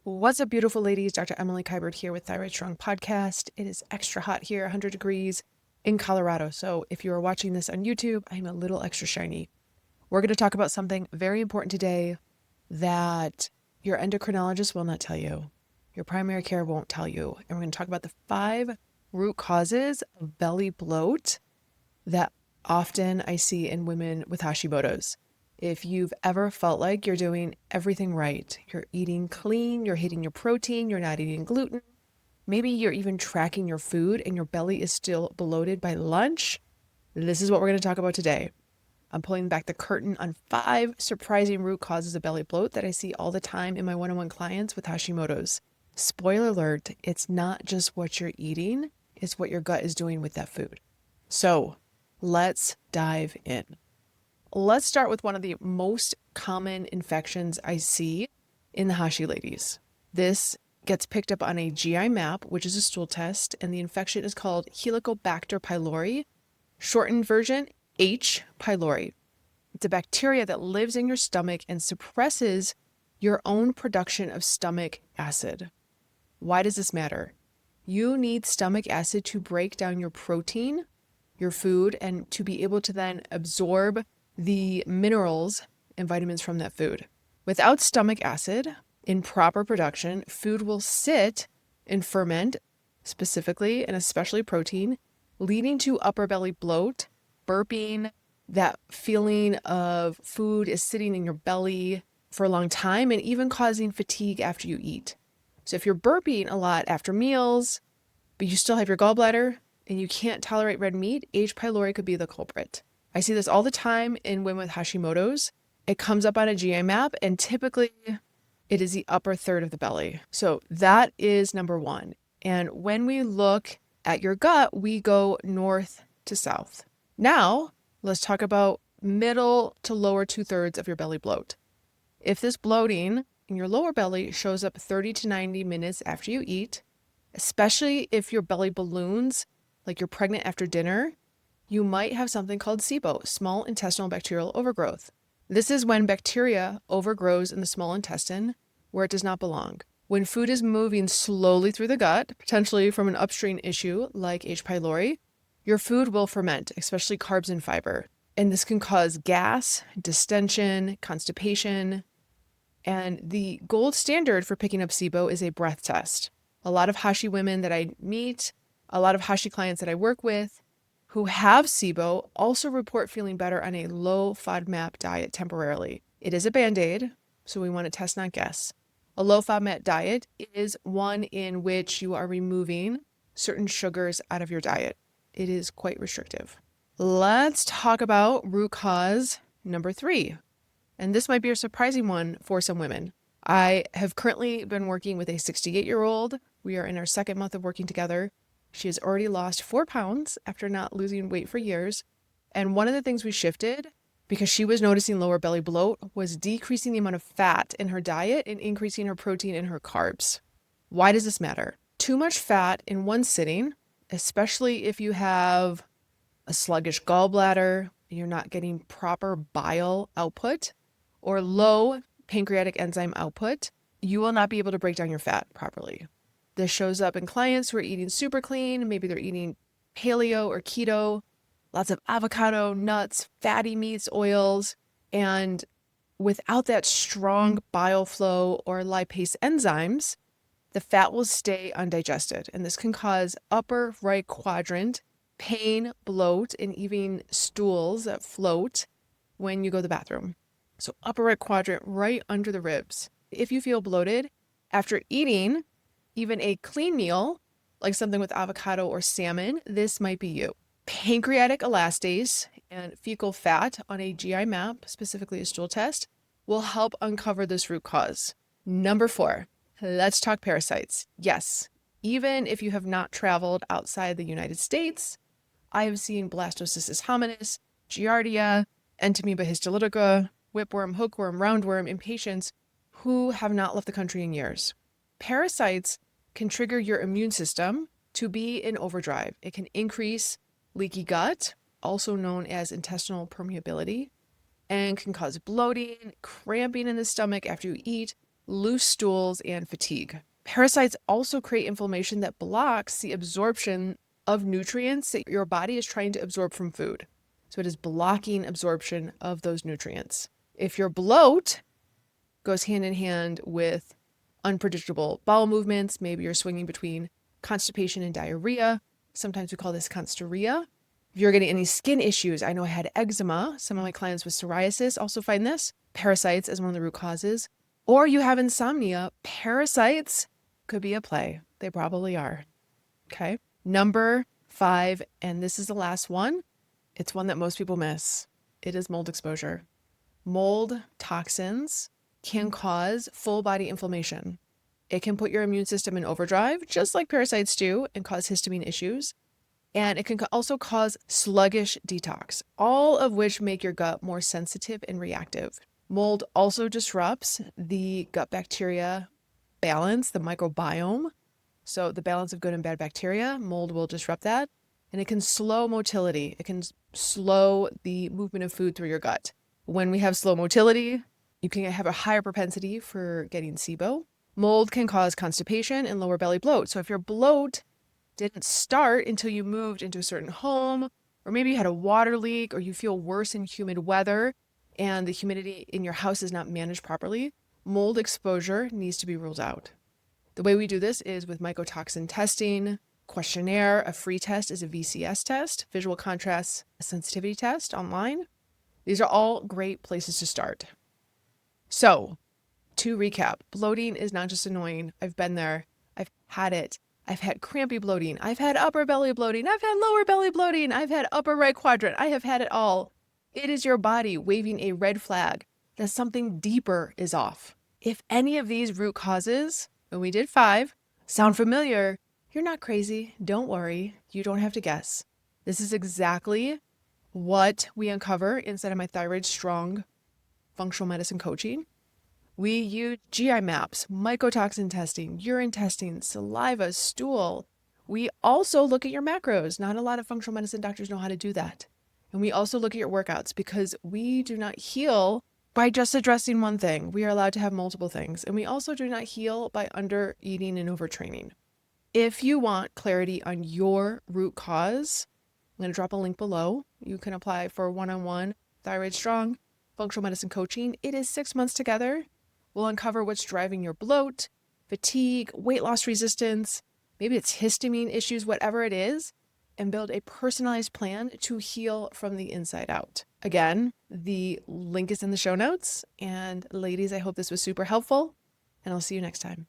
What's up, beautiful ladies? Dr. Emily Kiberd here with Thyroid Strong Podcast. It is extra hot here, 100 degrees in Colorado. So if you are watching this on YouTube, I'm a little extra shiny. We're going to talk about something very important today that your endocrinologist will not tell you. Your primary care won't tell you. And we're going to talk about the 5 root causes of belly bloat that often I see in women with Hashimoto's. If you've ever felt like you're doing everything right, you're eating clean, you're hitting your protein, you're not eating gluten, maybe you're even tracking your food and your belly is still bloated by lunch, this is what we're going to talk about today. I'm pulling back the curtain on 5 surprising root causes of belly bloat that I see all the time in my one-on-one clients with Hashimoto's. Spoiler alert, it's not just what you're eating, it's what your gut is doing with that food. So let's dive in. Let's start with one of the most common infections I see in the Hashi ladies. This gets picked up on a GI map, which is a stool test, and the infection is called Helicobacter pylori, shortened version H. pylori. It's a bacteria that lives in your stomach and suppresses your own production of stomach acid. Why does this matter? You need stomach acid to break down your protein, your food, and to be able to then absorb the minerals and vitamins from that food. Without stomach acid in proper production, food will sit and ferment, specifically and especially protein, leading to upper belly bloat, burping, that feeling of food is sitting in your belly for a long time, and even causing fatigue after you eat. So if you're burping a lot after meals, but you still have your gallbladder and you can't tolerate red meat, H. pylori could be the culprit. I see this all the time in women with Hashimoto's. It comes up on a GI map, and typically it is the upper third of the belly. So that is number 1. And when we look at your gut, we go north to south. Now, let's talk about middle to lower 2/3 of your belly bloat. If this bloating in your lower belly shows up 30 to 90 minutes after you eat, especially if your belly balloons like you're pregnant after dinner, you might have something called SIBO, small intestinal bacterial overgrowth. This is when bacteria overgrows in the small intestine where it does not belong. When food is moving slowly through the gut, potentially from an upstream issue like H. pylori, your food will ferment, especially carbs and fiber. And this can cause gas, distension, constipation. And the gold standard for picking up SIBO is a breath test. A lot of Hashi women that I meet, a lot of Hashi clients that I work with who have SIBO also report feeling better on a low FODMAP diet temporarily. It is a Band-Aid, so we want to test, not guess. A low FODMAP diet is one in which you are removing certain sugars out of your diet. It is quite restrictive. Let's talk about root cause number 3. And this might be a surprising one for some women. I have currently been working with a 68-year-old. We are in our 2nd month of working together. She has already lost 4 pounds after not losing weight for years. And one of the things we shifted, because she was noticing lower belly bloat, was decreasing the amount of fat in her diet and increasing her protein and her carbs. Why does this matter? Too much fat in one sitting, especially if you have a sluggish gallbladder, you're not getting proper bile output, or low pancreatic enzyme output, you will not be able to break down your fat properly. This shows up in clients who are eating super clean. Maybe they're eating paleo or keto, lots of avocado, nuts, fatty meats, oils. And without that strong bile flow or lipase enzymes, the fat will stay undigested. And this can cause upper right quadrant pain, bloat, and even stools that float when you go to the bathroom. So upper right quadrant, right under the ribs. If you feel bloated after eating even a clean meal, like something with avocado or salmon, this might be you. Pancreatic elastase and fecal fat on a GI map, specifically a stool test, will help uncover this root cause. Number 4, let's talk parasites. Yes, even if you have not traveled outside the United States, I have seen blastocystis hominis, giardia, Entamoeba histolytica, whipworm, hookworm, roundworm in patients who have not left the country in years. Parasites can trigger your immune system to be in overdrive. It can increase leaky gut, also known as intestinal permeability, and can cause bloating, cramping in the stomach after you eat, loose stools, and fatigue. Parasites also create inflammation that blocks the absorption of nutrients that your body is trying to absorb from food. So it is blocking absorption of those nutrients. If your bloat goes hand in hand with unpredictable bowel movements, maybe you're swinging between constipation and diarrhea. Sometimes we call this consturia. If you're getting any skin issues, I know I had eczema. Some of my clients with psoriasis also find this. Parasites as one of the root causes. Or you have insomnia. Parasites could be at play. They probably are. Okay. Number 5, and this is the last one. It's one that most people miss. It is mold exposure. Mold toxins can cause full body inflammation. It can put your immune system in overdrive, just like parasites do, and cause histamine issues. And it can also cause sluggish detox, all of which make your gut more sensitive and reactive. Mold also disrupts the gut bacteria balance, the microbiome. So the balance of good and bad bacteria, mold will disrupt that. And it can slow motility. It can slow the movement of food through your gut. When we have slow motility, you can have a higher propensity for getting SIBO. Mold can cause constipation and lower belly bloat. So if your bloat didn't start until you moved into a certain home, or maybe you had a water leak, or you feel worse in humid weather and the humidity in your house is not managed properly, mold exposure needs to be ruled out. The way we do this is with mycotoxin testing, questionnaire. A free test is a VCS test, visual contrast sensitivity test online. These are all great places to start. So, to recap, bloating is not just annoying. I've been there. I've had it. I've had crampy bloating. I've had upper belly bloating. I've had lower belly bloating. I've had upper right quadrant. I have had it all. It is your body waving a red flag that something deeper is off. If any of these root causes, and we did 5, sound familiar, you're not crazy. Don't worry. You don't have to guess. This is exactly what we uncover inside of my Thyroid Strong functional medicine coaching. We use GI maps, mycotoxin testing, urine testing, saliva, stool. We also look at your macros. Not a lot of functional medicine doctors know how to do that. And we also look at your workouts because we do not heal by just addressing one thing. We are allowed to have multiple things. And we also do not heal by under eating and overtraining. If you want clarity on your root cause, I'm going to drop a link below. You can apply for one-on-one Thyroid Strong functional medicine coaching. It is 6 months together. We'll uncover what's driving your bloat, fatigue, weight loss resistance, maybe it's histamine issues, whatever it is, and build a personalized plan to heal from the inside out. Again, the link is in the show notes. And ladies, I hope this was super helpful, and I'll see you next time.